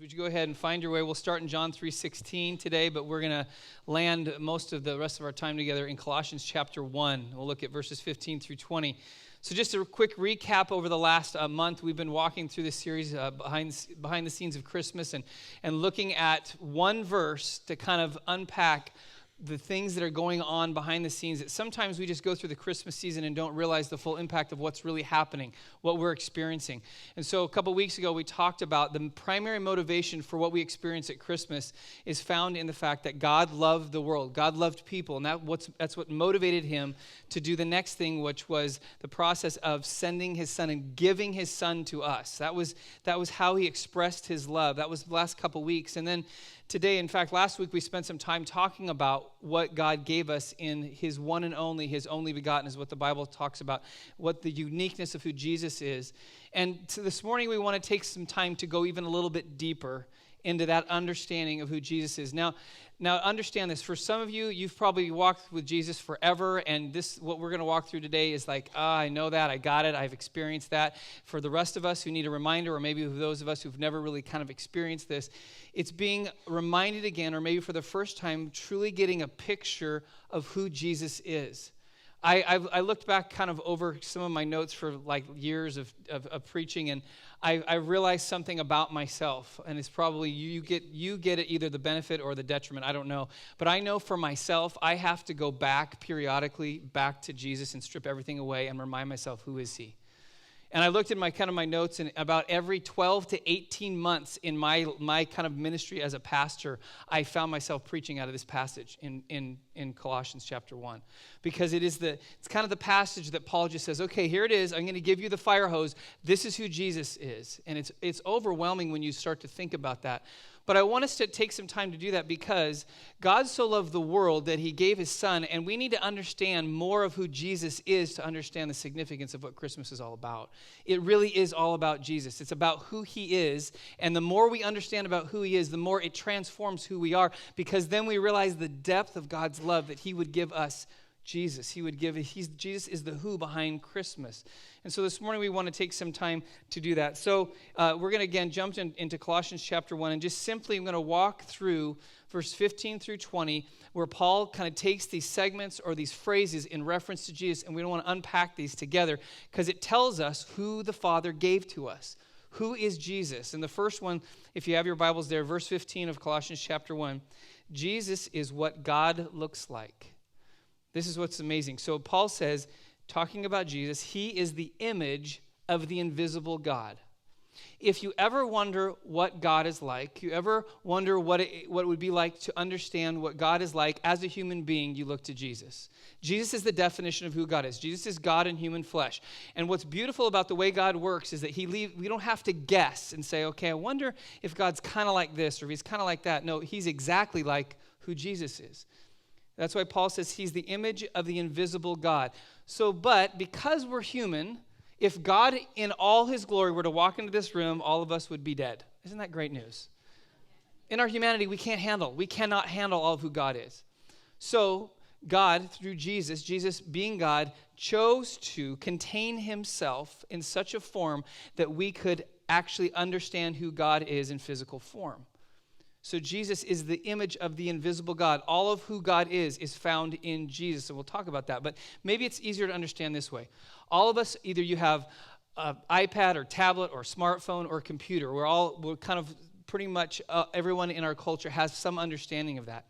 would you go ahead and find your way? We'll start in John 3:16 today, but we're going to land most of the rest of our time together in Colossians chapter 1. We'll look at verses 15 through 20. So just a quick recap over the last month, we've been walking through this series behind the scenes of Christmas and looking at one verse to kind of unpack the things that are going on behind the scenes that sometimes we just go through the Christmas season and don't realize the full impact of what's really happening, what we're experiencing. And so a couple weeks ago, we talked about the primary motivation for what we experience at Christmas is found in the fact that God loved the world. God loved people, and that's what motivated him to do the next thing, which was the process of sending his son and giving his son to us. That was how he expressed his love. That was the last couple weeks. And then today, in fact, last week we spent some time talking about what God gave us in his one and only, his only begotten is what the Bible talks about, what the uniqueness of who Jesus is. And so this morning we want to take some time to go even a little bit deeper into that understanding of who Jesus is. Now understand this. For some of you, you've probably walked with Jesus forever, and what we're going to walk through today is like, I know that, I got it, I've experienced that. For the rest of us who need a reminder, or maybe those of us who've never really kind of experienced this, it's being reminded again, or maybe for the first time, truly getting a picture of who Jesus is. I looked back kind of over some of my notes for like years of preaching, and I realized something about myself, and it's probably you get it either the benefit or the detriment, I don't know. But I know for myself, I have to go back periodically back to Jesus and strip everything away and remind myself, who is he? And I looked at my notes, and about every 12 to 18 months in my kind of ministry as a pastor, I found myself preaching out of this passage in Colossians chapter 1. Because it's kind of the passage that Paul just says, okay, here it is, I'm going to give you the fire hose. This is who Jesus is. And it's overwhelming when you start to think about that. But I want us to take some time to do that because God so loved the world that he gave his son, and we need to understand more of who Jesus is to understand the significance of what Christmas is all about. It really is all about Jesus. It's about who he is, and the more we understand about who he is, the more it transforms who we are, because then we realize the depth of God's love that he would give us Jesus. Jesus is the who behind Christmas. And so this morning we want to take some time to do that. So we're going to again jump into Colossians chapter 1, and just simply I'm going to walk through verse 15 through 20, where Paul kind of takes these segments or these phrases in reference to Jesus, and we don't want to unpack these together because it tells us who the Father gave to us. Who is Jesus? And the first one, if you have your Bibles there, verse 15 of Colossians chapter 1, Jesus is what God looks like. This is what's amazing. So Paul says, talking about Jesus, he is the image of the invisible God. If you ever wonder what God is like, you ever wonder what it would be like to understand what God is like as a human being, you look to Jesus. Jesus is the definition of who God is. Jesus is God in human flesh. And what's beautiful about the way God works is that we don't have to guess and say, okay, I wonder if God's kind of like this or if he's kind of like that. No, he's exactly like who Jesus is. That's why Paul says he's the image of the invisible God. But because we're human, if God in all his glory were to walk into this room, all of us would be dead. Isn't that great news? In our humanity, we cannot handle all of who God is. So God, through Jesus being God, chose to contain himself in such a form that we could actually understand who God is in physical form. So Jesus is the image of the invisible God. All of who God is found in Jesus, and we'll talk about that. But maybe it's easier to understand this way. All of us, either you have an iPad or tablet or smartphone or computer. We're kind of pretty much everyone in our culture has some understanding of that.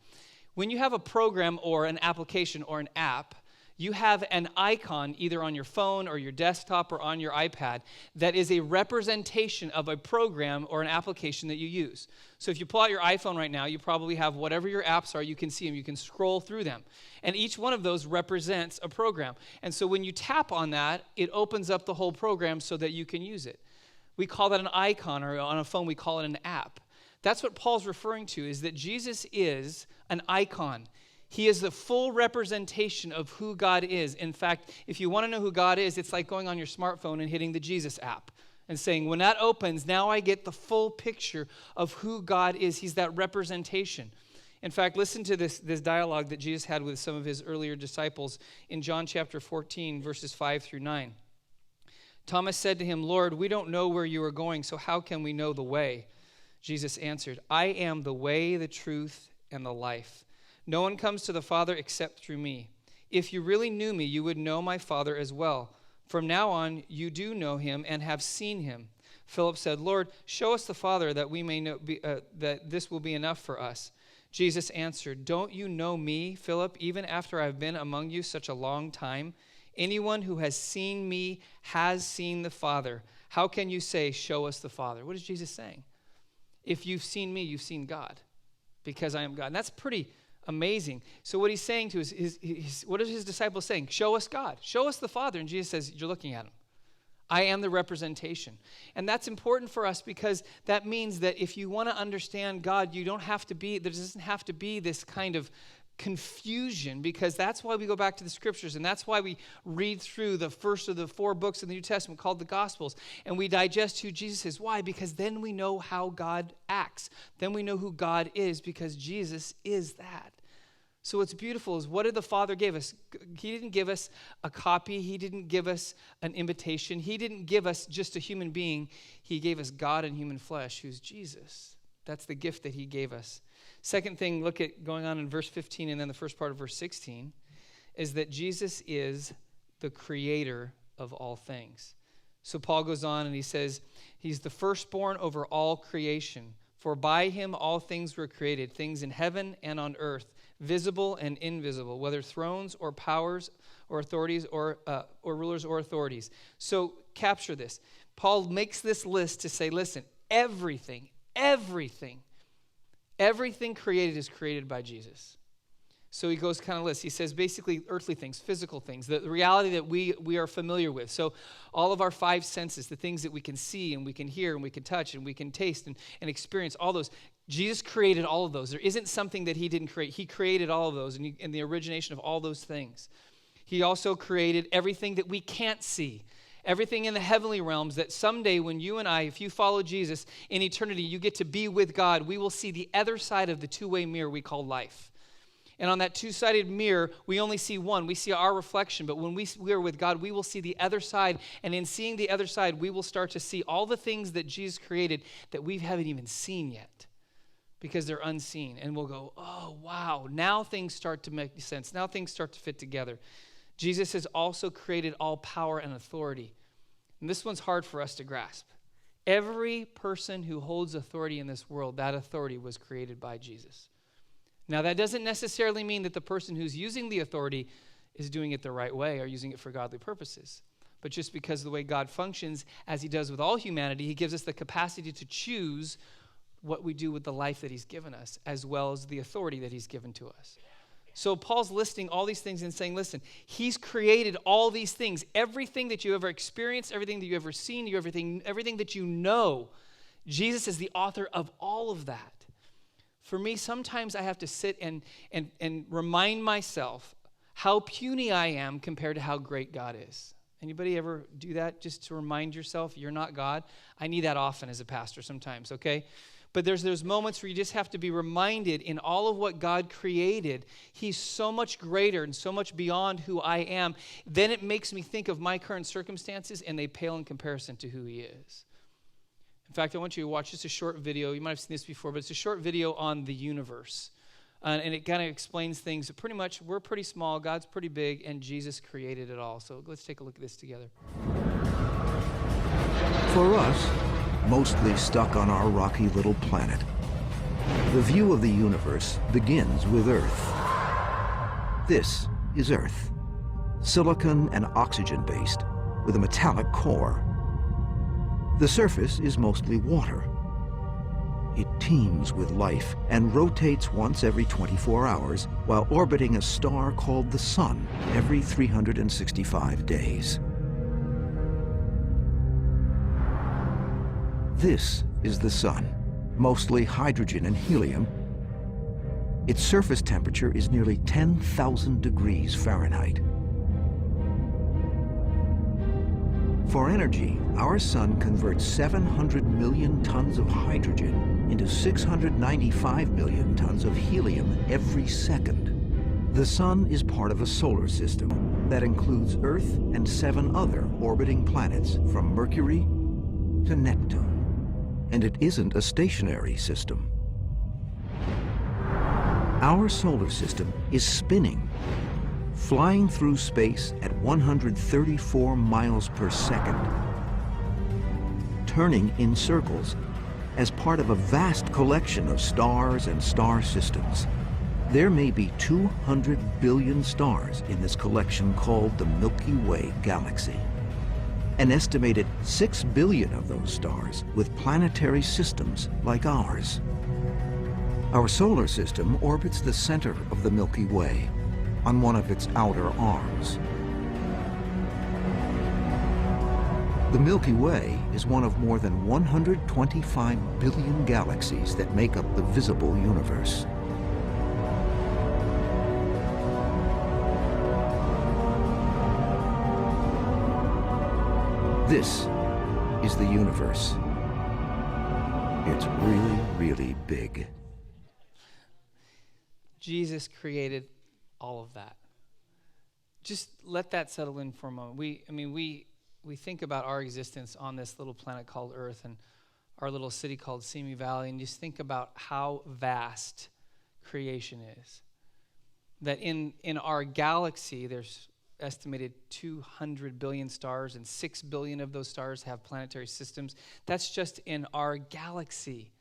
When you have a program or an application or an app, you have an icon either on your phone or your desktop or on your iPad that is a representation of a program or an application that you use. So if you pull out your iPhone right now, you probably have whatever your apps are, you can see them, you can scroll through them. And each one of those represents a program. And so when you tap on that, it opens up the whole program so that you can use it. We call that an icon, or on a phone we call it an app. That's what Paul's referring to, is that Jesus is an icon. He is the full representation of who God is. In fact, if you want to know who God is, it's like going on your smartphone and hitting the Jesus app and saying, when that opens, now I get the full picture of who God is. He's that representation. In fact, listen to this dialogue that Jesus had with some of his earlier disciples in John chapter 14, verses 5 through 9. Thomas said to him, Lord, we don't know where you are going, so how can we know the way? Jesus answered, I am the way, the truth, and the life. No one comes to the Father except through me. If you really knew me, you would know my Father as well. From now on, you do know him and have seen him. Philip said, Lord, show us the Father that we may know that this will be enough for us. Jesus answered, don't you know me, Philip, even after I've been among you such a long time? Anyone who has seen me has seen the Father. How can you say, show us the Father? What is Jesus saying? If you've seen me, you've seen God, because I am God. And that's pretty amazing. So what he's saying to what are his disciples saying? Show us God. Show us the Father. And Jesus says, you're looking at him. I am the representation. And that's important for us because that means that if you want to understand God, there doesn't have to be this kind of confusion, because that's why we go back to the scriptures, and that's why we read through the first of the 4 books in the New Testament called the Gospels, and we digest who Jesus is. Why? Because then we know how God acts. Then we know who God is, because Jesus is that. So what's beautiful is, what did the Father give us? He didn't give us a copy. He didn't give us an imitation. He didn't give us just a human being. He gave us God in human flesh, who's Jesus. That's the gift that he gave us. Second thing, look at going on in verse 15 and then the first part of verse 16, is that Jesus is the creator of all things. So Paul goes on and he says, he's the firstborn over all creation. For by him all things were created, things in heaven and on earth, visible and invisible, whether thrones or powers or authorities or rulers or authorities. So capture this. Paul makes this list to say, listen, everything created is created by Jesus. So he goes kind of lists. He says basically earthly things, physical things, the reality that we are familiar with. So all of our 5 senses, the things that we can see and we can hear and we can touch and we can taste and experience, all those. Jesus created all of those. There isn't something that he didn't create. He created all of those and the origination of all those things. He also created everything that we can't see. Everything in the heavenly realms, that someday when you and I, if you follow Jesus in eternity, you get to be with God, we will see the other side of the two-way mirror we call life. And on that two-sided mirror, we only see one. We see our reflection. But when we are with God, we will see the other side. And in seeing the other side, we will start to see all the things that Jesus created that we haven't even seen yet, because they're unseen. And we'll go, oh, wow, now things start to make sense. Now things start to fit together. Jesus has also created all power and authority. And this one's hard for us to grasp. Every person who holds authority in this world, that authority was created by Jesus. Now, that doesn't necessarily mean that the person who's using the authority is doing it the right way or using it for godly purposes. But just because of the way God functions, as he does with all humanity, he gives us the capacity to choose what we do with the life that he's given us, as well as the authority that he's given to us. So Paul's listing all these things and saying, listen, he's created all these things. Everything that you ever experienced, everything that you ever seen, everything that you know, Jesus is the author of all of that. For me, sometimes I have to sit and remind myself how puny I am compared to how great God is. Anybody ever do that, just to remind yourself you're not God? I need that often as a pastor sometimes, okay? But there's moments where you just have to be reminded, in all of what God created, he's so much greater and so much beyond who I am. Then it makes me think of my current circumstances, and they pale in comparison to who he is. In fact, I want you to watch just a short video. You might have seen this before, but it's a short video on the universe. And it kind of explains things. Pretty much, we're pretty small, God's pretty big, and Jesus created it all. So let's take a look at this together. For us, mostly stuck on our rocky little planet, the view of the universe begins with Earth. This is Earth, silicon and oxygen-based, with a metallic core. The surface is mostly water. It teems with life and rotates once every 24 hours while orbiting a star called the Sun every 365 days. This is the Sun, mostly hydrogen and helium. Its surface temperature is nearly 10,000 degrees Fahrenheit. For energy, our Sun converts 700 million tons of hydrogen into 695 million tons of helium every second. The Sun is part of a solar system that includes Earth and 7 other orbiting planets, from Mercury to Neptune. and it isn't a stationary system. Our solar system is spinning, flying through space at 134 miles per second, turning in circles as part of a vast collection of stars and star systems. There may be 200 billion stars in this collection called the Milky Way galaxy. An estimated 6 billion of those stars with planetary systems like ours. Our solar system orbits the center of the Milky Way on one of its outer arms. The Milky Way is one of more than 125 billion galaxies that make up the visible universe. This is the universe. It's really, really big. Jesus created all of that. Just let that settle in for a moment. We think about our existence on this little planet called Earth and our little city called Simi Valley, and just think about how vast creation is. That in our galaxy, there's estimated 200 billion stars, and 6 billion of those stars have planetary systems. That's just in our galaxy.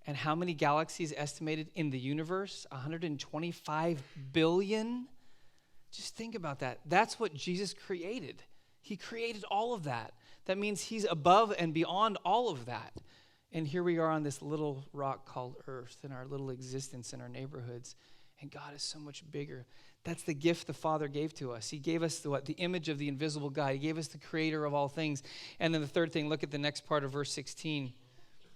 And how many galaxies estimated in the universe? 125 billion? Just think about that. That's what Jesus created. He created all of that. That means he's above and beyond all of that. And here we are on this little rock called Earth in our little existence in our neighborhoods. And God is so much bigger. That's the gift the Father gave to us. He gave us the image of the invisible God. He gave us the creator of all things. And then the third thing, look at the next part of verse 16.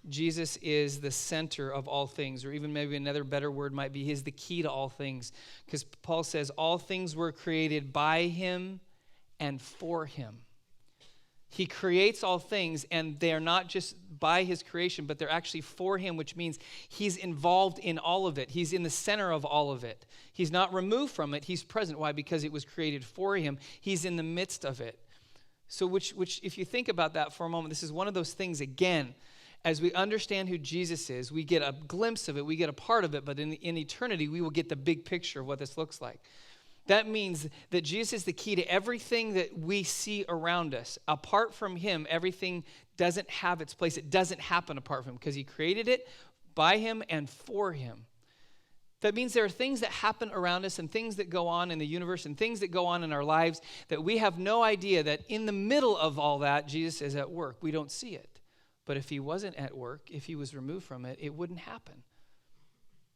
Jesus is the center of all things, or even maybe another better word might be, he's the key to all things. Because Paul says all things were created by him and for him. He creates all things, and they are not just by his creation, but they're actually for him, which means he's involved in all of it. He's in the center of all of it. He's not removed from it. He's present. Why? Because it was created for him. He's in the midst of it. So which if you think about that for a moment, this is one of those things, again, as we understand who Jesus is, we get a glimpse of it, we get a part of it, but in eternity, we will get the big picture of what this looks like. That means that Jesus is the key to everything that we see around us. Apart from him, everything doesn't have its place. It doesn't happen apart from him because he created it by him and for him. That means there are things that happen around us and things that go on in the universe and things that go on in our lives that we have no idea that in the middle of all that, Jesus is at work. We don't see it. But if he wasn't at work, if he was removed from it, it wouldn't happen.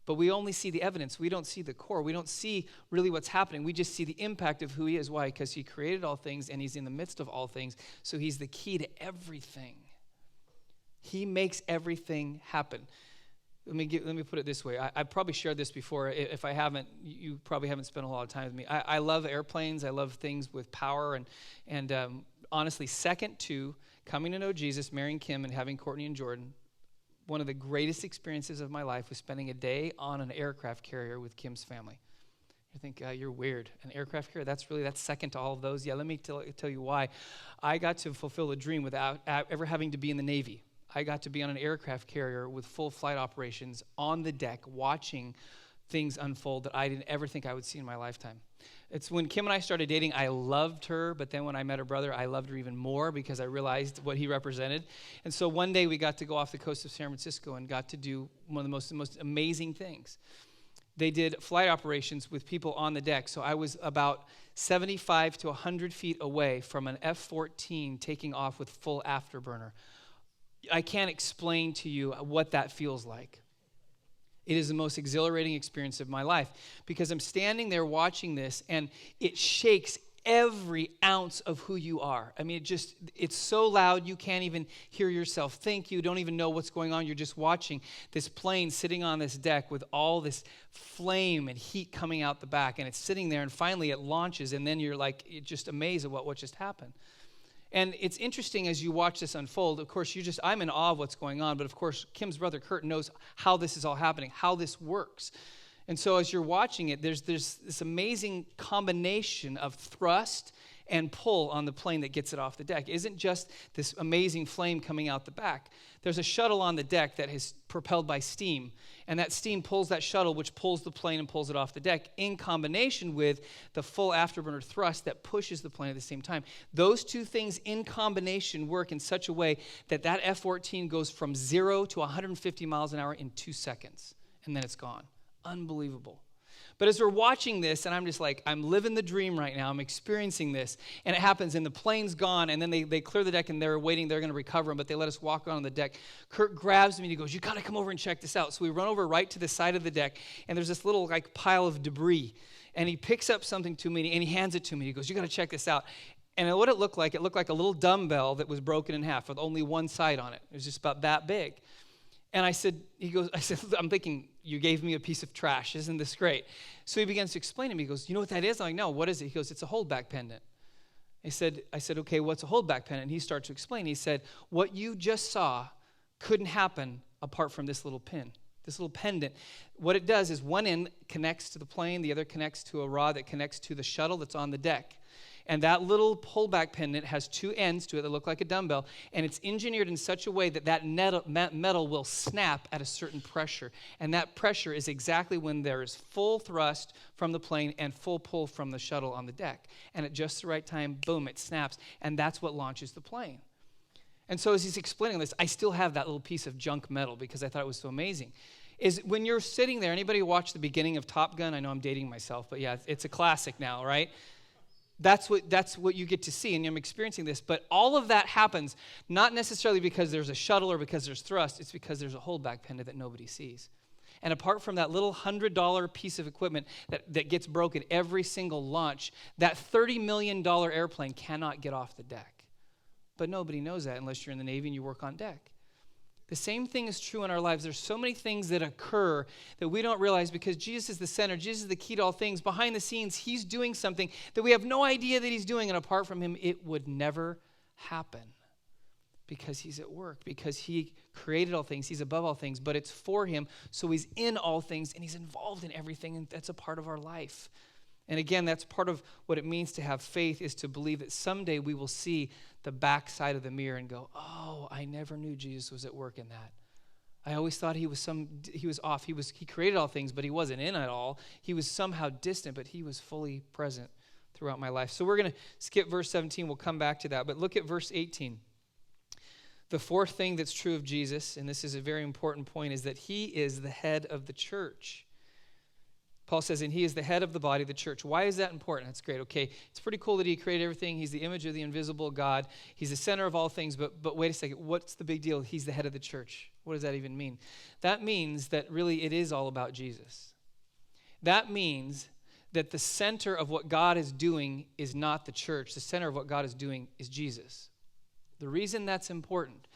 But we only see the evidence. We don't see the core. We don't see really what's happening. We just see the impact of who he is. Why? Because he created all things and he's in the midst of all things. So he's the key to everything. He makes everything happen. Let me put it this way. I probably shared this before. If I haven't, you probably haven't spent a lot of time with me. I love airplanes. I love things with power. And honestly, second to coming to know Jesus, marrying Kim, and having Courtney and Jordan, one of the greatest experiences of my life was spending a day on an aircraft carrier with Kim's family. You think, you're weird. An aircraft carrier, that's second to all of those. Yeah, let me tell you why. I got to fulfill a dream without ever having to be in the Navy. I got to be on an aircraft carrier with full flight operations on the deck, watching things unfold that I didn't ever think I would see in my lifetime. It's when Kim and I started dating, I loved her, but then when I met her brother, I loved her even more because I realized what he represented. And so one day we got to go off the coast of San Francisco and got to do one of the most amazing things. They did flight operations with people on the deck. So I was about 75 to 100 feet away from an F-14 taking off with full afterburner. I can't explain to you what that feels like. It is the most exhilarating experience of my life because I'm standing there watching this and it shakes every ounce of who you are. I mean, it's so loud you can't even hear yourself think. You don't even know what's going on. You're just watching this plane sitting on this deck with all this flame and heat coming out the back, and it's sitting there, and finally it launches, and then you're just amazed at what just happened. And it's interesting as you watch this unfold. Of course, I'm in awe of what's going on, but of course, Kim's brother Kurt knows how this is all happening, how this works. And so as you're watching it, there's this amazing combination of thrust and pull on the plane that gets it off the deck. It isn't just this amazing flame coming out the back. There's a shuttle on the deck that is propelled by steam, and that steam pulls that shuttle, which pulls the plane and pulls it off the deck, in combination with the full afterburner thrust that pushes the plane at the same time. Those two things in combination work in such a way that that F-14 goes from 0 to 150 miles an hour in 2 seconds, and then it's gone. Unbelievable. But as we're watching this, and I'm just like, I'm living the dream right now. I'm experiencing this. And it happens, and the plane's gone, and then they clear the deck, and they're waiting. They're going to recover them, but they let us walk on the deck. Kurt grabs me, and he goes, you got to come over and check this out. So we run over right to the side of the deck, and there's this little like pile of debris. And he picks up something to me, and he hands it to me. He goes, you got to check this out. And what it looked like a little dumbbell that was broken in half with only one side on it. It was just about that big. And I said, I'm thinking, you gave me a piece of trash. Isn't this great? So he begins to explain to me. He goes, you know what that is? I'm like, no, what is it? He goes, it's a holdback pendant. I said, okay, what's a holdback pendant? And he started to explain. He said, what you just saw couldn't happen apart from this little pin, this little pendant. What it does is one end connects to the plane, the other connects to a rod that connects to the shuttle that's on the deck. And that little pullback pendant has two ends to it that look like a dumbbell, and it's engineered in such a way that that metal will snap at a certain pressure. And that pressure is exactly when there is full thrust from the plane and full pull from the shuttle on the deck. And at just the right time, boom, it snaps, and that's what launches the plane. And so as he's explaining this, I still have that little piece of junk metal because I thought it was so amazing. Is when you're sitting there, anybody watch the beginning of Top Gun? I know I'm dating myself, but yeah, it's a classic now, right? That's what you get to see, and I'm experiencing this. But all of that happens not necessarily because there's a shuttle or because there's thrust. It's because there's a holdback pendant that nobody sees. And apart from that little $100 piece of equipment that gets broken every single launch, that $30 million airplane cannot get off the deck. But nobody knows that unless you're in the Navy and you work on deck. The same thing is true in our lives. There's so many things that occur that we don't realize because Jesus is the center. Jesus is the key to all things. Behind the scenes, he's doing something that we have no idea that he's doing. And apart from him, it would never happen because he's at work, because he created all things. He's above all things, but it's for him. So he's in all things and he's involved in everything. And that's a part of our life. And again, that's part of what it means to have faith, is to believe that someday we will see the back side of the mirror and go, oh, I never knew Jesus was at work in that. I always thought he was off. He created all things, but he wasn't in it all. He was somehow distant, but he was fully present throughout my life. So we're going to skip verse 17. We'll come back to that. But look at verse 18. The fourth thing that's true of Jesus, and this is a very important point, is that he is the head of the church. Paul says, and he is the head of the body of the church. Why is that important? That's great. Okay, it's pretty cool that he created everything. He's the image of the invisible God. He's the center of all things. But wait a second. What's the big deal? He's the head of the church. What does that even mean? That means that really it is all about Jesus. That means that the center of what God is doing is not the church. The center of what God is doing is Jesus. The reason that's important,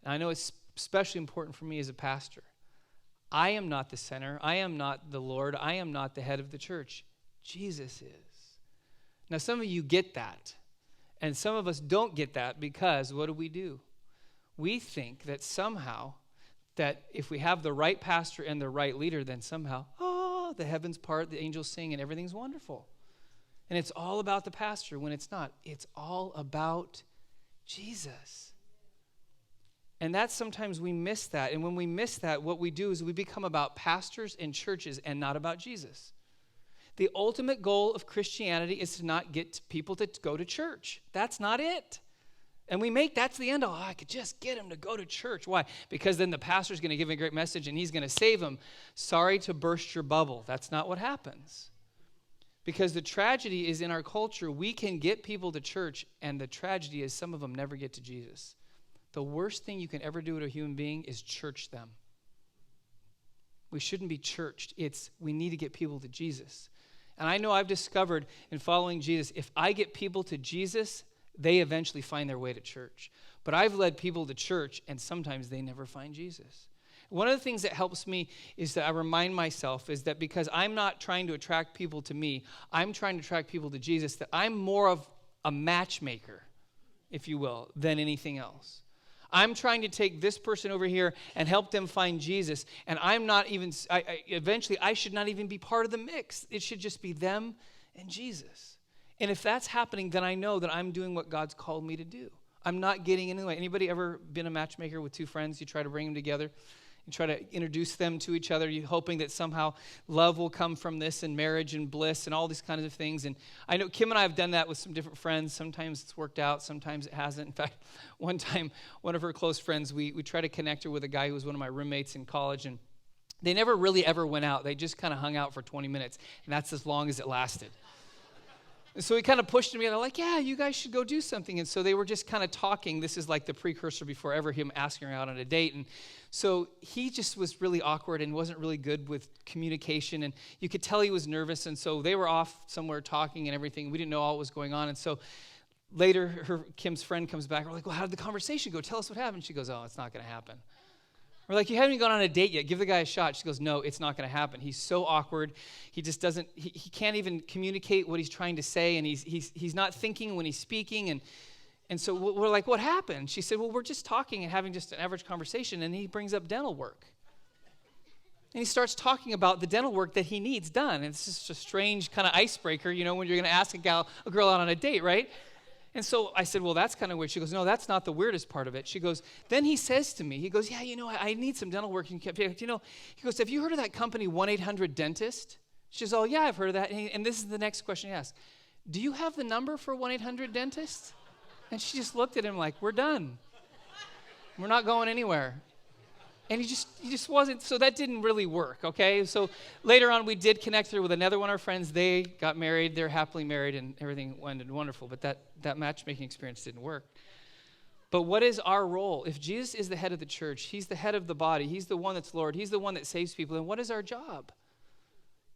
and I know it's especially important for me as a pastor, I am not the center. I am not the Lord. I am not the head of the church. Jesus is. Now, some of you get that, and some of us don't get that because what do? We think that somehow that if we have the right pastor and the right leader, then somehow, the heavens part, the angels sing, and everything's wonderful. And it's all about the pastor when it's not. It's all about Jesus. And that's sometimes we miss that. And when we miss that, what we do is we become about pastors and churches and not about Jesus. The ultimate goal of Christianity is to not get people to go to church. That's not it. And we make that's the end all. I could just get him to go to church. Why? Because then the pastor's going to give him a great message and he's going to save him. Sorry to burst your bubble. That's not what happens. Because the tragedy is in our culture, we can get people to church, and the tragedy is some of them never get to Jesus. The worst thing you can ever do to a human being is church them. We shouldn't be churched. We need to get people to Jesus. And I know I've discovered in following Jesus, if I get people to Jesus, they eventually find their way to church. But I've led people to church, and sometimes they never find Jesus. One of the things that helps me is that I remind myself is that because I'm not trying to attract people to me, I'm trying to attract people to Jesus, that I'm more of a matchmaker, if you will, than anything else. I'm trying to take this person over here and help them find Jesus, and I'm not even, eventually I should not even be part of the mix. It should just be them and Jesus. And if that's happening, then I know that I'm doing what God's called me to do. I'm not getting in the way. Anybody ever been a matchmaker with two friends? You try to bring them together. You try to introduce them to each other. You're hoping that somehow love will come from this and marriage and bliss and all these kinds of things. And I know Kim and I have done that with some different friends. Sometimes it's worked out. Sometimes it hasn't. In fact, one time, one of her close friends, we tried to connect her with a guy who was one of my roommates in college. And they never really ever went out. They just kind of hung out for 20 minutes. And that's as long as it lasted. And so we kind of pushed them together, like, yeah, you guys should go do something. And so they were just kind of talking. This is like the precursor before ever him asking her out on a date. And so he just was really awkward and wasn't really good with communication. And you could tell he was nervous. And so they were off somewhere talking and everything. We didn't know all what was going on. And so later, Kim's friend comes back. We're like, well, how did the conversation go? Tell us what happened. She goes, oh, it's not going to happen. We're like, you haven't even gone on a date yet. Give the guy a shot. She goes, no, it's not going to happen. He's so awkward. He just doesn't, he can't even communicate what he's trying to say, and he's not thinking when he's speaking. And so we're like, what happened? She said, well, we're just talking and having just an average conversation, and he brings up dental work. And he starts talking about the dental work that he needs done. And it's just a strange kind of icebreaker, when you're going to ask a girl out on a date, right? And so I said, well, that's kind of weird. She goes, no, that's not the weirdest part of it. She goes, then he says to me, he goes, yeah, I need some dental work. He goes, have you heard of that company 1-800-DENTIST? She goes, oh, yeah, I've heard of that. And this is the next question he asked. Do you have the number for 1-800-DENTIST? And she just looked at him like, we're done. We're not going anywhere. And he just wasn't, so that didn't really work, okay? So later on, we did connect her with another one of our friends. They got married. They're happily married, and everything went wonderful. But that matchmaking experience didn't work. But what is our role? If Jesus is the head of the church, he's the head of the body, he's the one that's Lord, he's the one that saves people, then what is our job?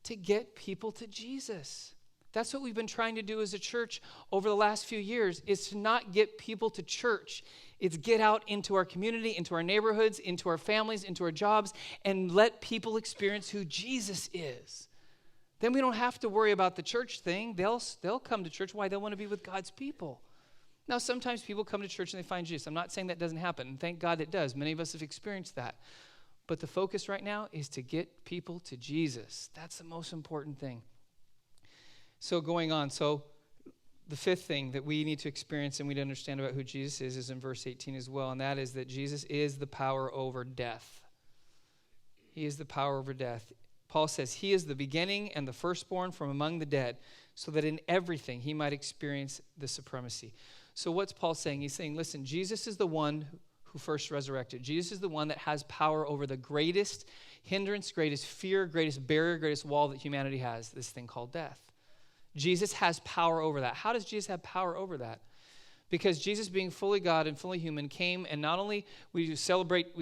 To get people to Jesus. That's what we've been trying to do as a church over the last few years, is to not get people to church. It's get out into our community, into our neighborhoods, into our families, into our jobs, and let people experience who Jesus is. Then we don't have to worry about the church thing. They'll come to church. Why? They want to be with God's people. Now, sometimes people come to church and they find Jesus. I'm not saying that doesn't happen, and thank God it does. Many of us have experienced that. But the focus right now is to get people to Jesus. That's the most important thing. So going on, the fifth thing that we need to experience and we need to understand about who Jesus is in verse 18 as well, and that is that Jesus is the power over death. He is the power over death. Paul says he is the beginning and the firstborn from among the dead, so that in everything he might experience the supremacy. So what's Paul saying? He's saying, listen, Jesus is the one who first resurrected. Jesus is the one that has power over the greatest hindrance, greatest fear, greatest barrier, greatest wall that humanity has, this thing called death. Jesus has power over that. How does Jesus have power over that? Because Jesus, being fully God and fully human, came, and not only we celebrate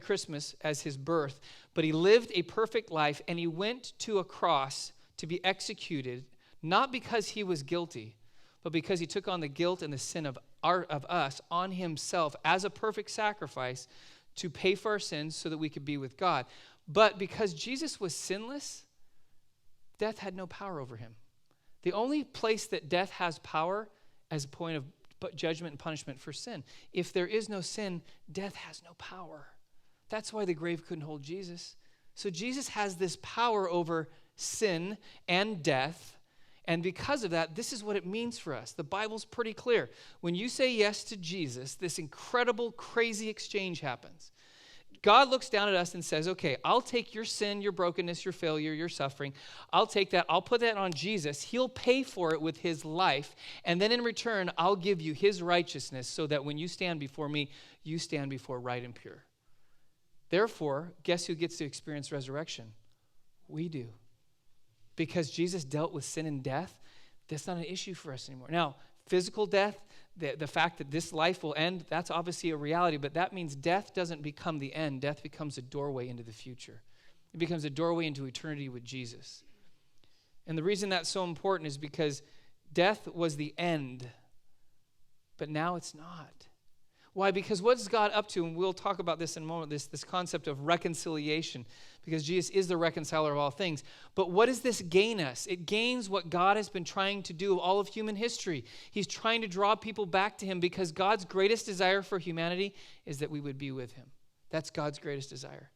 Christmas as his birth, but he lived a perfect life, and he went to a cross to be executed, not because he was guilty, but because he took on the guilt and the sin of us on himself as a perfect sacrifice to pay for our sins so that we could be with God. But because Jesus was sinless, death had no power over him. The only place that death has power as a point of judgment and punishment for sin. If there is no sin, death has no power. That's why the grave couldn't hold Jesus. So Jesus has this power over sin and death. And because of that, this is what it means for us. The Bible's pretty clear. When you say yes to Jesus, this incredible, crazy exchange happens. God looks down at us and says, okay, I'll take your sin, your brokenness, your failure, your suffering. I'll take that. I'll put that on Jesus. He'll pay for it with his life. And then in return, I'll give you his righteousness so that when you stand before me, you stand before right and pure. Therefore, guess who gets to experience resurrection? We do. Because Jesus dealt with sin and death, that's not an issue for us anymore. Now, physical death, the fact that this life will end, that's obviously a reality, but that means death doesn't become the end. Death becomes a doorway into the future. It becomes a doorway into eternity with Jesus. And the reason that's so important is because death was the end, but now it's not. Why? Because what is God up to? And we'll talk about this in a moment, this concept of reconciliation, because Jesus is the reconciler of all things. But what does this gain us? It gains what God has been trying to do all of human history. He's trying to draw people back to him because God's greatest desire for humanity is that we would be with him. That's God's greatest desire.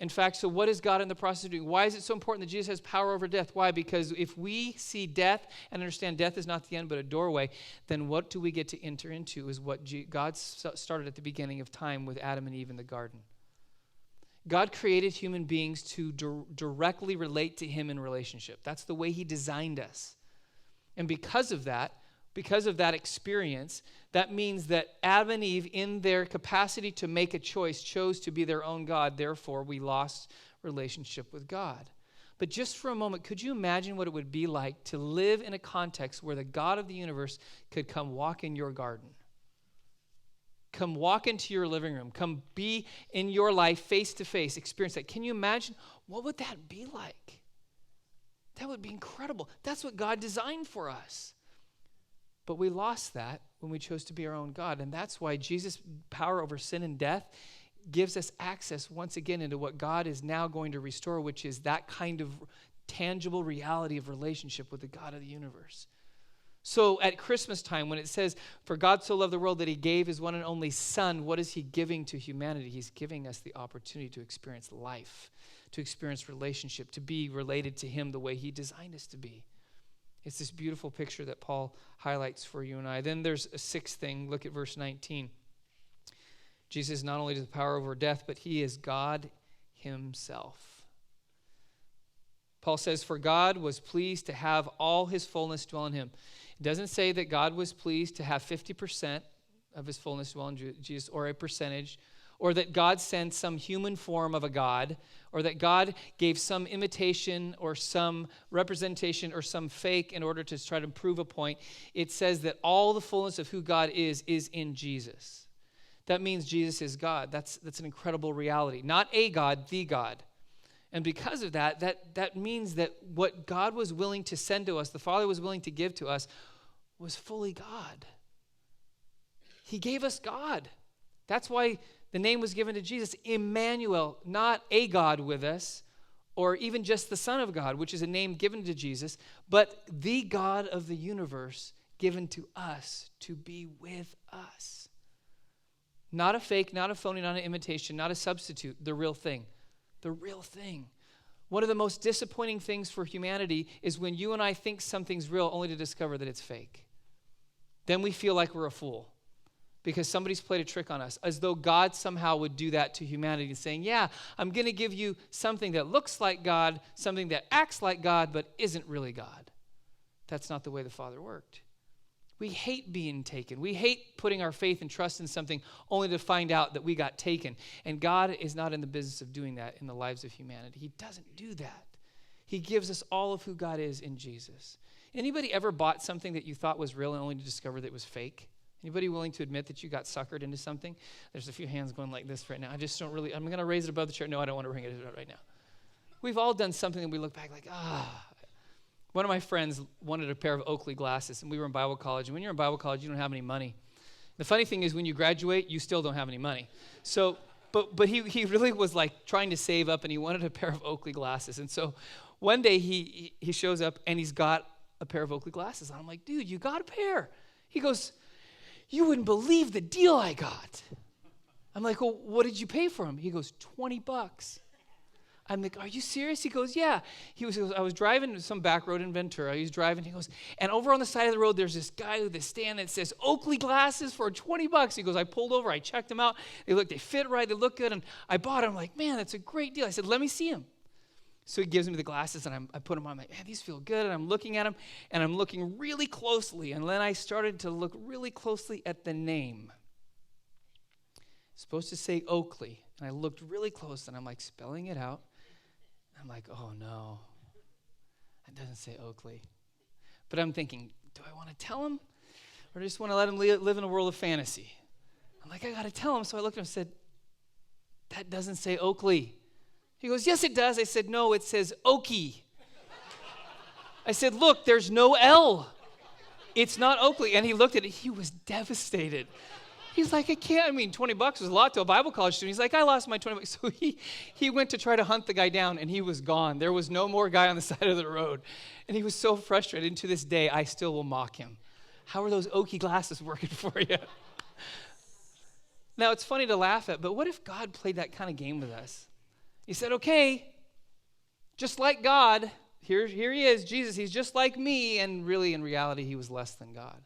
In fact, so what is God in the process of doing? Why is it so important that Jesus has power over death? Why? Because if we see death and understand death is not the end but a doorway, then what do we get to enter into is what God started at the beginning of time with Adam and Eve in the garden. God created human beings to directly relate to him in relationship. That's the way he designed us. And because of that experience, that means that Adam and Eve, in their capacity to make a choice, chose to be their own God. Therefore, we lost relationship with God. But just for a moment, could you imagine what it would be like to live in a context where the God of the universe could come walk in your garden? Come walk into your living room. Come be in your life face to face. Experience that. Can you imagine? What would that be like? That would be incredible. That's what God designed for us. But we lost that when we chose to be our own God. And that's why Jesus' power over sin and death gives us access once again into what God is now going to restore, which is that kind of tangible reality of relationship with the God of the universe. So at Christmas time, when it says, for God so loved the world that he gave his one and only Son, what is he giving to humanity? He's giving us the opportunity to experience life, to experience relationship, to be related to him the way he designed us to be. It's this beautiful picture that Paul highlights for you and I. Then there's a sixth thing. Look at verse 19. Jesus not only has the power over death, but he is God himself. Paul says, for God was pleased to have all his fullness dwell in him. It doesn't say that God was pleased to have 50% of his fullness dwell in Jesus, or a percentage, or that God sent some human form of a God, or that God gave some imitation or some representation or some fake in order to try to prove a point. It says that all the fullness of who God is in Jesus. That means Jesus is God. That's an incredible reality. Not a God, the God. And because of that means that what God was willing to send to us, the Father was willing to give to us, was fully God. He gave us God. That's why the name was given to Jesus, Emmanuel, not a God with us, or even just the Son of God, which is a name given to Jesus, but the God of the universe given to us to be with us. Not a fake, not a phony, not an imitation, not a substitute, the real thing. The real thing. One of the most disappointing things for humanity is when you and I think something's real only to discover that it's fake. Then we feel like we're a fool because somebody's played a trick on us, as though God somehow would do that to humanity, saying, yeah, I'm going to give you something that looks like God, something that acts like God, but isn't really God. That's not the way the Father worked. We hate being taken. We hate putting our faith and trust in something only to find out that we got taken. And God is not in the business of doing that in the lives of humanity. He doesn't do that. He gives us all of who God is in Jesus. Anybody ever bought something that you thought was real and only to discover that it was fake? Anybody willing to admit that you got suckered into something? There's a few hands going like this right now. I'm going to raise it above the chair. No, I don't want to bring it right now. We've all done something and we look back like, One of my friends wanted a pair of Oakley glasses, and we were in Bible college. And when you're in Bible college, you don't have any money. The funny thing is when you graduate, you still don't have any money. So, but he really was like trying to save up, and he wanted a pair of Oakley glasses. And so one day he shows up, and he's got a pair of Oakley glasses. And I'm like, dude, you got a pair. He goes, you wouldn't believe the deal I got. I'm like, well, what did you pay for them? He goes, $20. I'm like, are you serious? He goes, yeah. I was driving some back road in Ventura. He goes, and over on the side of the road, there's this guy with this stand that says Oakley glasses for $20. He goes, I pulled over, I checked them out. They fit right, they look good, and I bought them. I'm like, man, that's a great deal. I said, let me see them. So he gives me the glasses, and I put them on. I'm like, man, these feel good. And I'm looking at them, and I'm looking really closely. And then I started to look really closely at the name. It's supposed to say Oakley. And I looked really close, and I'm like spelling it out. I'm like, oh no, it doesn't say Oakley. But I'm thinking, do I want to tell him? Or just want to let him live in a world of fantasy? I'm like, I got to tell him. So I looked at him and said, that doesn't say Oakley. He goes, yes, it does. I said, no, it says Okie. I said, look, there's no L. It's not Oakley. And he looked at it. He was devastated. He's like, I can't. I mean, $20 was a lot to a Bible college student. He's like, I lost my $20. So he went to try to hunt the guy down, and he was gone. There was no more guy on the side of the road. And he was so frustrated. And to this day, I still will mock him. How are those Oakley glasses working for you? Now, it's funny to laugh at, but what if God played that kind of game with us? He said, okay, just like God, here he is, Jesus, he's just like me, and really in reality he was less than God.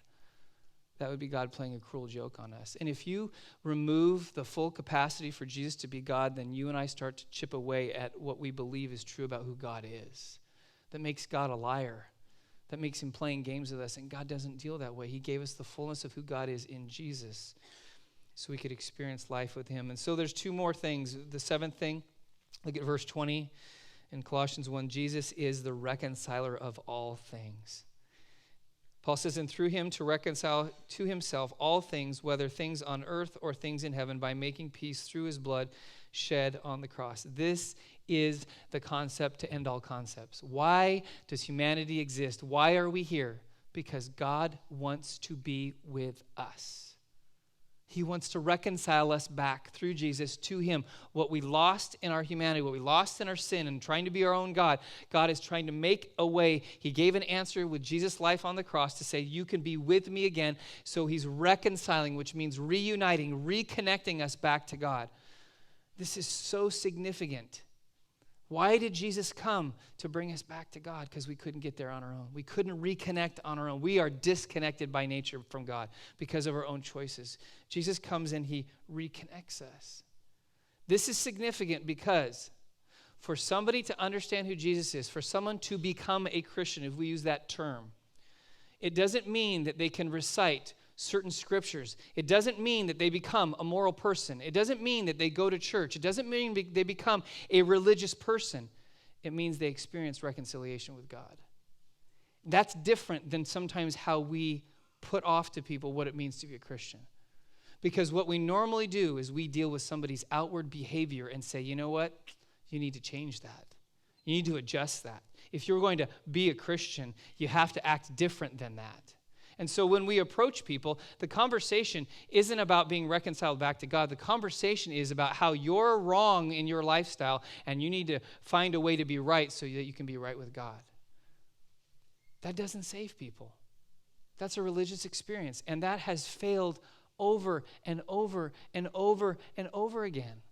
That would be God playing a cruel joke on us. And if you remove the full capacity for Jesus to be God, then you and I start to chip away at what we believe is true about who God is. That makes God a liar. That makes him playing games with us. And God doesn't deal that way. He gave us the fullness of who God is in Jesus so we could experience life with him. And so there's two more things. The seventh thing, look at verse 20 in Colossians 1. Jesus is the reconciler of all things. Paul says, and through him to reconcile to himself all things, whether things on earth or things in heaven, by making peace through his blood shed on the cross. This is the concept to end all concepts. Why does humanity exist? Why are we here? Because God wants to be with us. He wants to reconcile us back through Jesus to him. What we lost in our humanity, what we lost in our sin and trying to be our own God, God is trying to make a way. He gave an answer with Jesus' life on the cross to say, you can be with me again. So he's reconciling, which means reuniting, reconnecting us back to God. This is so significant. Why did Jesus come? To bring us back to God, because we couldn't get there on our own. We couldn't reconnect on our own. We are disconnected by nature from God because of our own choices. Jesus comes and he reconnects us. This is significant because for somebody to understand who Jesus is, for someone to become a Christian, if we use that term, it doesn't mean that they can recite certain scriptures. It doesn't mean that they become a moral person. It doesn't mean that they go to church. It doesn't mean they become a religious person. It means they experience reconciliation with God. That's different than sometimes how we put off to people what it means to be a Christian. Because what we normally do is we deal with somebody's outward behavior and say, you know what? You need to change that. You need to adjust that. If you're going to be a Christian, you have to act different than that. And so when we approach people, the conversation isn't about being reconciled back to God. The conversation is about how you're wrong in your lifestyle and you need to find a way to be right so that you can be right with God. That doesn't save people. That's a religious experience, and that has failed over and over and over and over again.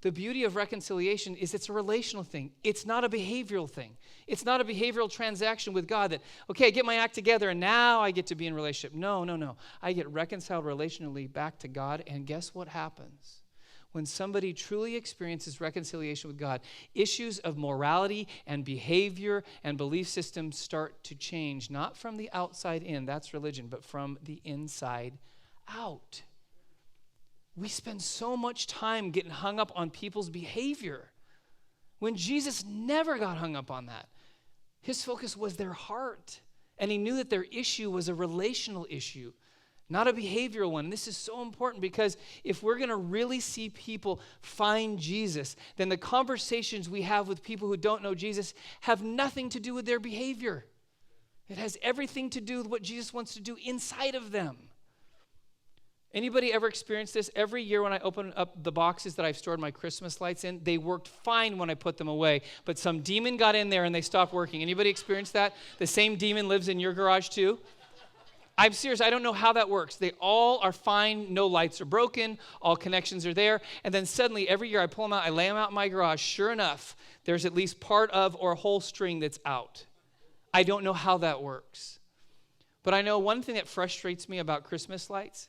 The beauty of reconciliation is it's a relational thing. It's not a behavioral thing. It's not a behavioral transaction with God that, okay, I get my act together and now I get to be in relationship. No. I get reconciled relationally back to God, and guess what happens? When somebody truly experiences reconciliation with God, issues of morality and behavior and belief systems start to change, not from the outside in, that's religion, but from the inside out. We spend so much time getting hung up on people's behavior when Jesus never got hung up on that. His focus was their heart, and he knew that their issue was a relational issue, not a behavioral one. And this is so important because if we're going to really see people find Jesus, then the conversations we have with people who don't know Jesus have nothing to do with their behavior. It has everything to do with what Jesus wants to do inside of them. Anybody ever experienced this? Every year when I open up the boxes that I've stored my Christmas lights in, they worked fine when I put them away, but some demon got in there and they stopped working. Anybody experienced that? The same demon lives in your garage too? I'm serious. I don't know how that works. They all are fine. No lights are broken. All connections are there. And then suddenly every year I pull them out, I lay them out in my garage. Sure enough, there's at least part of or a whole string that's out. I don't know how that works. But I know one thing that frustrates me about Christmas lights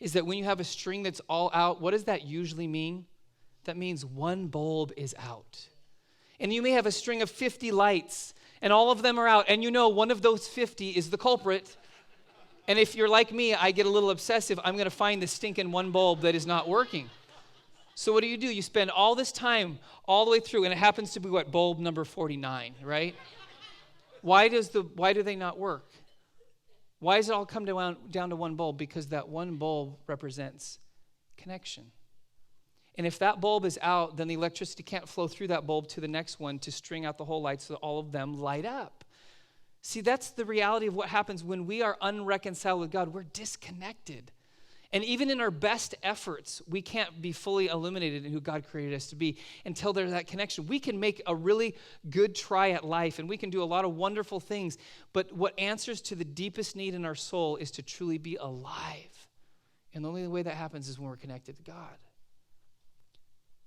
is that when you have a string that's all out, what does that usually mean? That means one bulb is out. And you may have a string of 50 lights, and all of them are out, and you know one of those 50 is the culprit. And if you're like me, I get a little obsessive. I'm going to find the stinking one bulb that is not working. So what do? You spend all this time all the way through, and it happens to be what? Bulb number 49, right? Why do they not work? Why does it all come down to one bulb? Because that one bulb represents connection. And if that bulb is out, then the electricity can't flow through that bulb to the next one to string out the whole light so that all of them light up. See, that's the reality of what happens when we are unreconciled with God. We're disconnected. And even in our best efforts, we can't be fully illuminated in who God created us to be until there's that connection. We can make a really good try at life, and we can do a lot of wonderful things, but what answers to the deepest need in our soul is to truly be alive. And the only way that happens is when we're connected to God.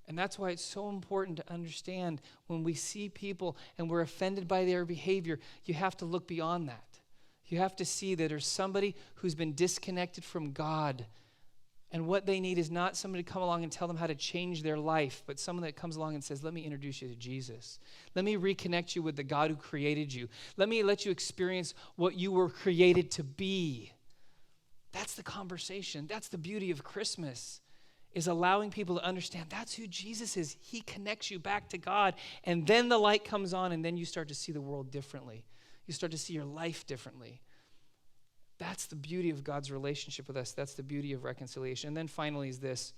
And that's why it's so important to understand when we see people and we're offended by their behavior, you have to look beyond that. You have to see that there's somebody who's been disconnected from God. And what they need is not somebody to come along and tell them how to change their life, but someone that comes along and says, let me introduce you to Jesus. Let me reconnect you with the God who created you. Let me let you experience what you were created to be. That's the conversation. That's the beauty of Christmas, is allowing people to understand that's who Jesus is. He connects you back to God, and then the light comes on, and then you start to see the world differently. You start to see your life differently. That's the beauty of God's relationship with us. That's the beauty of reconciliation. And then finally is this.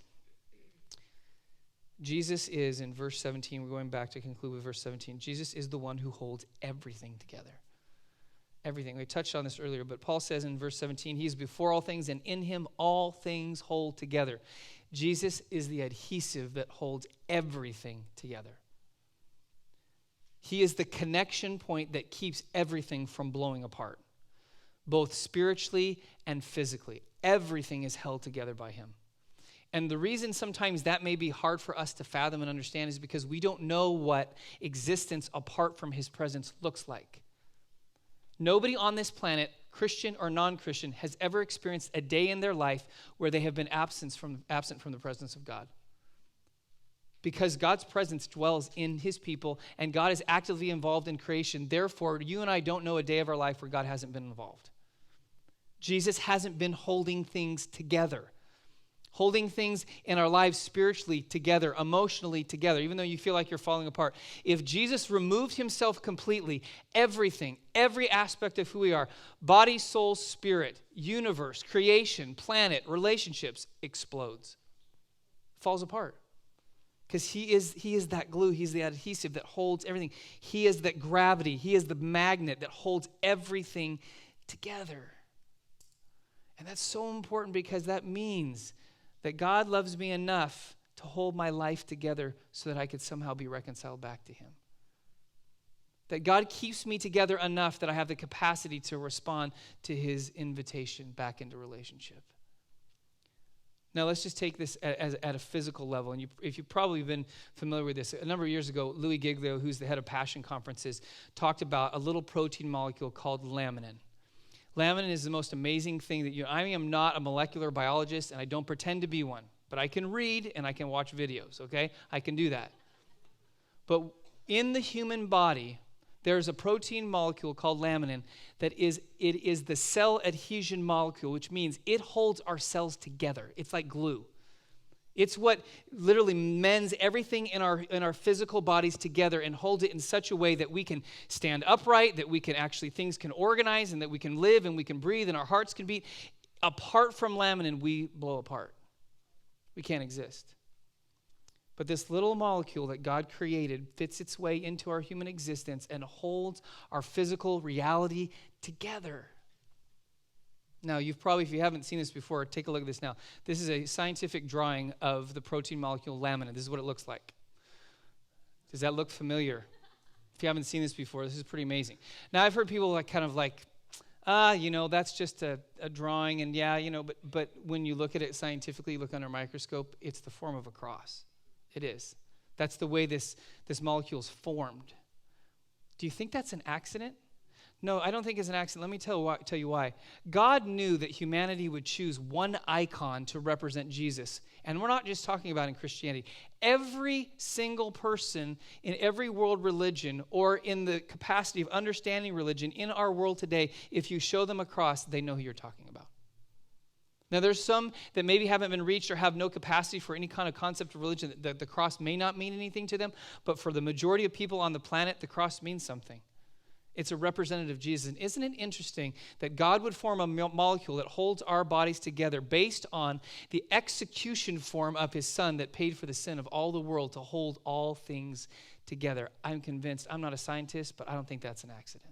Jesus is, in verse 17, we're going back to conclude with verse 17. Jesus is the one who holds everything together. Everything. We touched on this earlier, but Paul says in verse 17, he is before all things, and in him all things hold together. Jesus is the adhesive that holds everything together. He is the connection point that keeps everything from blowing apart, both spiritually and physically. Everything is held together by him. And the reason sometimes that may be hard for us to fathom and understand is because we don't know what existence apart from his presence looks like. Nobody on this planet, Christian or non-Christian, has ever experienced a day in their life where they have been absent from the presence of God. Because God's presence dwells in his people, and God is actively involved in creation. Therefore, you and I don't know a day of our life where God hasn't been involved. Jesus hasn't been holding things together. Holding things in our lives spiritually together, emotionally together, even though you feel like you're falling apart. If Jesus removed himself completely, everything, every aspect of who we are, body, soul, spirit, universe, creation, planet, relationships, explodes. Falls apart. Because he is that glue, he's the adhesive that holds everything. He is that gravity, he is the magnet that holds everything together. And that's so important because that means that God loves me enough to hold my life together so that I could somehow be reconciled back to him. That God keeps me together enough that I have the capacity to respond to his invitation back into relationship. Now, let's just take this at a physical level. And if you've probably been familiar with this, a number of years ago, Louis Giglio, who's the head of Passion Conferences, talked about a little protein molecule called laminin. Laminin is the most amazing thing that I am not a molecular biologist, and I don't pretend to be one. But I can read and I can watch videos, okay? I can do that. But in the human body, there's a protein molecule called laminin that is the cell adhesion molecule, which means it holds our cells together. It's like glue. It's what literally mends everything in our physical bodies together and holds it in such a way that we can stand upright, that we can actually, things can organize, and that we can live and we can breathe and our hearts can beat. Apart from laminin, we blow apart. We can't exist. But this little molecule that God created fits its way into our human existence and holds our physical reality together. Now, if you haven't seen this before, take a look at this now. This is a scientific drawing of the protein molecule laminin. This is what it looks like. Does that look familiar? If you haven't seen this before, this is pretty amazing. Now, I've heard people that's just a drawing, and but when you look at it scientifically, look under a microscope, it's the form of a cross. It is. That's the way this molecule is formed. Do you think that's an accident? No, I don't think it's an accident. Let me tell you why. God knew that humanity would choose one icon to represent Jesus. And we're not just talking about in Christianity. Every single person in every world religion or in the capacity of understanding religion in our world today, if you show them a cross, they know who you're talking about. Now, there's some that maybe haven't been reached or have no capacity for any kind of concept of religion. The cross may not mean anything to them, but for the majority of people on the planet, the cross means something. It's a representative of Jesus. And isn't it interesting that God would form a molecule that holds our bodies together based on the execution form of his son that paid for the sin of all the world to hold all things together? I'm convinced, I'm not a scientist, but I don't think that's an accident.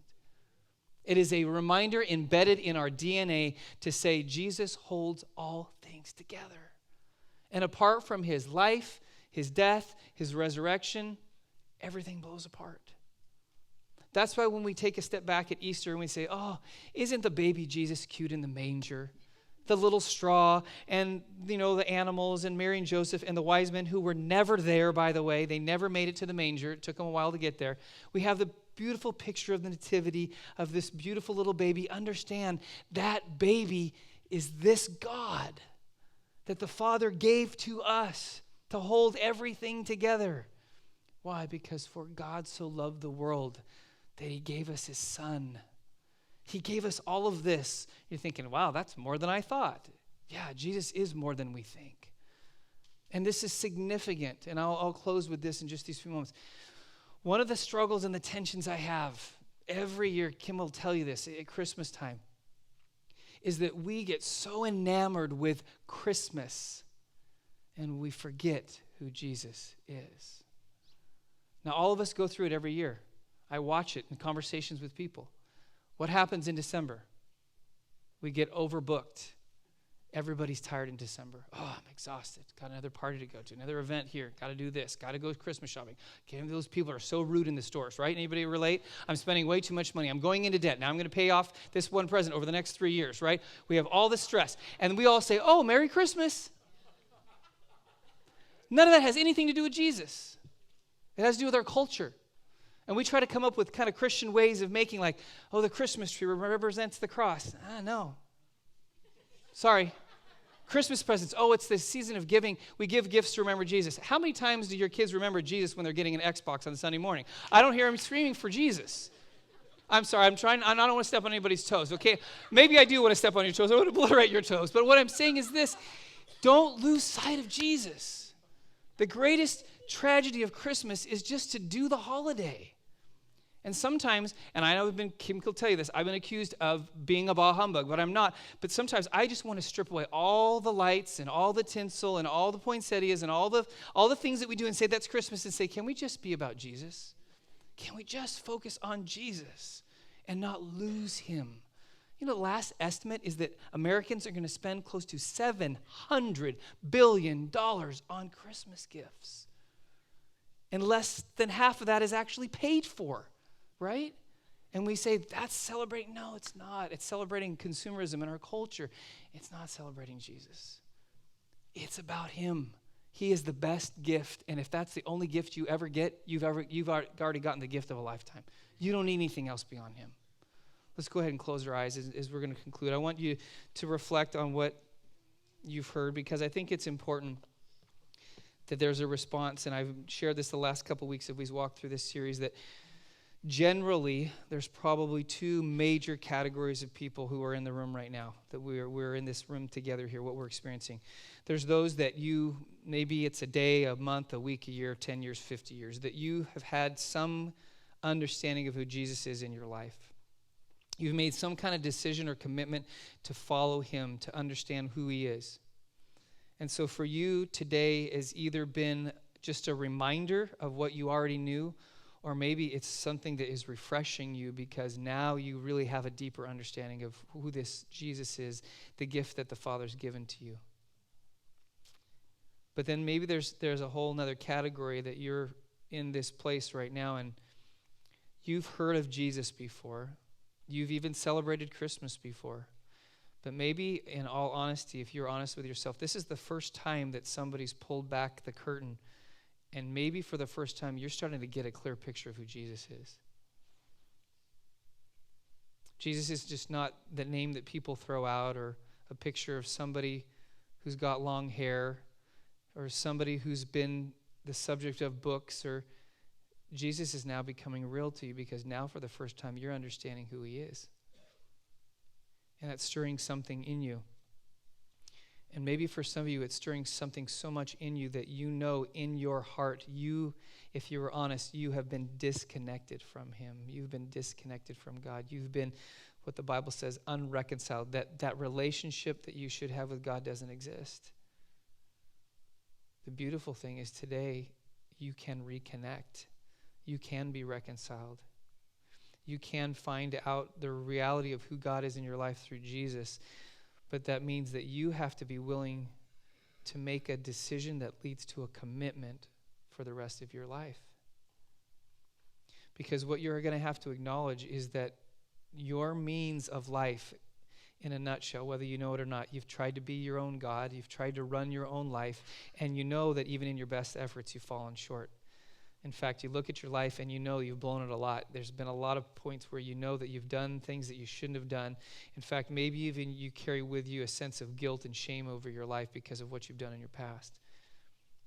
It is a reminder embedded in our DNA to say Jesus holds all things together. And apart from his life, his death, his resurrection, everything blows apart. That's why when we take a step back at Easter and we say, oh, isn't the baby Jesus cute in the manger? the little straw and, the animals and Mary and Joseph and the wise men who were never there, by the way. They never made it to the manger. It took them a while to get there. We have the beautiful picture of the nativity of this beautiful little baby. Understand that baby is this God that the Father gave to us to hold everything together. Why? Because for God so loved the world that he gave us his Son. He gave us all of this. You're thinking, wow, that's more than I thought. Yeah, Jesus is more than we think. And this is significant. And I'll close with this in just these few moments. One of the struggles and the tensions I have every year, Kim will tell you this at Christmas time, is that we get so enamored with Christmas and we forget who Jesus is. Now, all of us go through it every year. I watch it in conversations with people. What happens in December? We get overbooked. Everybody's tired in December. Oh, I'm exhausted. Got another party to go to, another event here. Got to do this. Got to go Christmas shopping. Okay, those people are so rude in the stores, right? Anybody relate? I'm spending way too much money. I'm going into debt. Now I'm going to pay off this one present over the next 3 years, right? We have all this stress. And we all say, oh, Merry Christmas. None of that has anything to do with Jesus. It has to do with our culture. And we try to come up with kind of Christian ways of making like, oh, the Christmas tree represents the cross. No. Sorry. Christmas presents. Oh, it's the season of giving. We give gifts to remember Jesus. How many times do your kids remember Jesus when they're getting an Xbox on Sunday morning? I don't hear them screaming for Jesus. I'm sorry. I don't want to step on anybody's toes, okay? Maybe I do want to step on your toes. I want to obliterate your toes. But what I'm saying is this. Don't lose sight of Jesus. The greatest tragedy of Christmas is just to do the holiday. And sometimes, and I know Kim will tell you this, I've been accused of being a bah humbug, but I'm not. But sometimes I just want to strip away all the lights and all the tinsel and all the poinsettias and all the things that we do and say that's Christmas and say, can we just be about Jesus? Can we just focus on Jesus and not lose him? The last estimate is that Americans are going to spend close to $700 billion on Christmas gifts. And less than half of that is actually paid for. Right? And we say, that's celebrating. No, it's not. It's celebrating consumerism in our culture. It's not celebrating Jesus. It's about him. He is the best gift. And if that's the only gift you ever get, you've already gotten the gift of a lifetime. You don't need anything else beyond him. Let's go ahead and close our eyes as we're going to conclude. I want you to reflect on what you've heard because I think it's important that there's a response. And I've shared this the last couple weeks as we've walked through this series that generally, there's probably two major categories of people who are in the room right now, that we're in this room together here, what we're experiencing. There's those that maybe it's a day, a month, a week, a year, 10 years, 50 years, that you have had some understanding of who Jesus is in your life. You've made some kind of decision or commitment to follow him, to understand who he is. And so for you, today has either been just a reminder of what you already knew, or maybe it's something that is refreshing you because now you really have a deeper understanding of who this Jesus is, the gift that the Father's given to you. But then maybe there's a whole nother category that you're in this place right now and you've heard of Jesus before. You've even celebrated Christmas before. But maybe, in all honesty, if you're honest with yourself, this is the first time that somebody's pulled back the curtain. And maybe for the first time, you're starting to get a clear picture of who Jesus is. Jesus is just not the name that people throw out or a picture of somebody who's got long hair or somebody who's been the subject of books. Or Jesus is now becoming real to you because now for the first time, you're understanding who he is. And that's stirring something in you. And maybe for some of you, it's stirring something so much in you that you know in your heart, if you were honest, you have been disconnected from him. You've been disconnected from God. You've been, what the Bible says, unreconciled. That relationship that you should have with God doesn't exist. The beautiful thing is today, you can reconnect. You can be reconciled. You can find out the reality of who God is in your life through Jesus. But that means that you have to be willing to make a decision that leads to a commitment for the rest of your life. Because what you're going to have to acknowledge is that your means of life in a nutshell, whether you know it or not. You've tried to be your own God. You've tried to run your own life, and you know that even in your best efforts, you've fallen short. In fact, you look at your life and you know you've blown it a lot. There's been a lot of points where you know that you've done things that you shouldn't have done. In fact, maybe even you carry with you a sense of guilt and shame over your life because of what you've done in your past.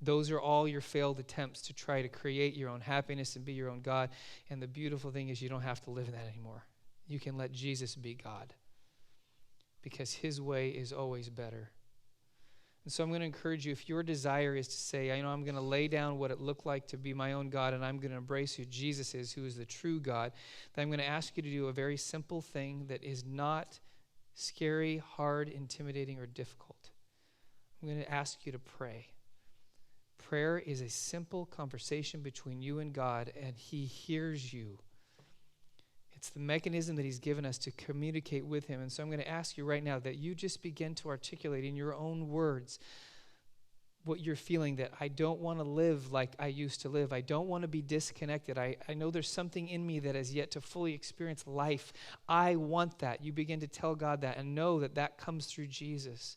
Those are all your failed attempts to try to create your own happiness and be your own God. And the beautiful thing is you don't have to live in that anymore. You can let Jesus be God because his way is always better. And so I'm going to encourage you, if your desire is to say, I'm going to lay down what it looked like to be my own God, and I'm going to embrace who Jesus is, who is the true God, then I'm going to ask you to do a very simple thing that is not scary, hard, intimidating, or difficult. I'm going to ask you to pray. Prayer is a simple conversation between you and God, and he hears you. It's the mechanism that he's given us to communicate with him. And so I'm going to ask you right now that you just begin to articulate in your own words what you're feeling, that I don't want to live like I used to live. I don't want to be disconnected. I know there's something in me that has yet to fully experience life. I want that. You begin to tell God that and know that that comes through Jesus.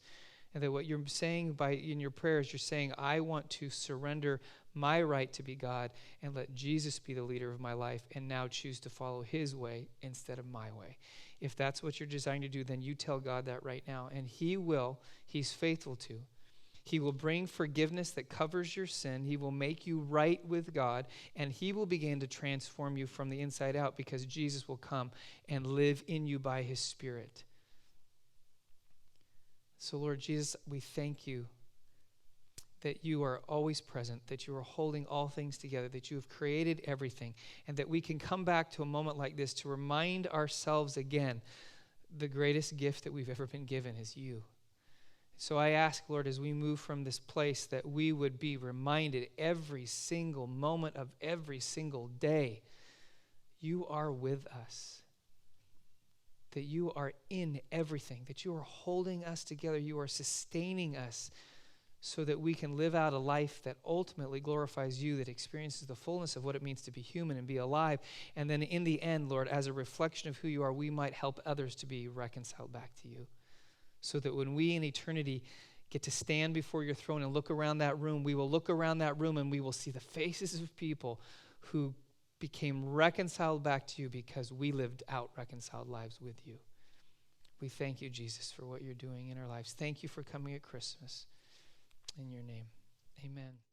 And that what you're saying in your prayers, you're saying, I want to surrender my right to be God and let Jesus be the leader of my life and now choose to follow his way instead of my way. If that's what you're designed to do, then you tell God that right now. And he's faithful to. He will bring forgiveness that covers your sin. He will make you right with God, and he will begin to transform you from the inside out because Jesus will come and live in you by his Spirit. So, Lord Jesus, we thank you that you are always present, that you are holding all things together, that you have created everything, and that we can come back to a moment like this to remind ourselves again, the greatest gift that we've ever been given is you. So I ask, Lord, as we move from this place, that we would be reminded every single moment of every single day, you are with us. That you are in everything, that you are holding us together, you are sustaining us so that we can live out a life that ultimately glorifies you, that experiences the fullness of what it means to be human and be alive. And then in the end, Lord, as a reflection of who you are, we might help others to be reconciled back to you. So that when we in eternity get to stand before your throne and look around that room, we will look around that room and we will see the faces of people who became reconciled back to you because we lived out reconciled lives with you. We thank you, Jesus, for what you're doing in our lives. Thank you for coming at Christmas. In your name, amen.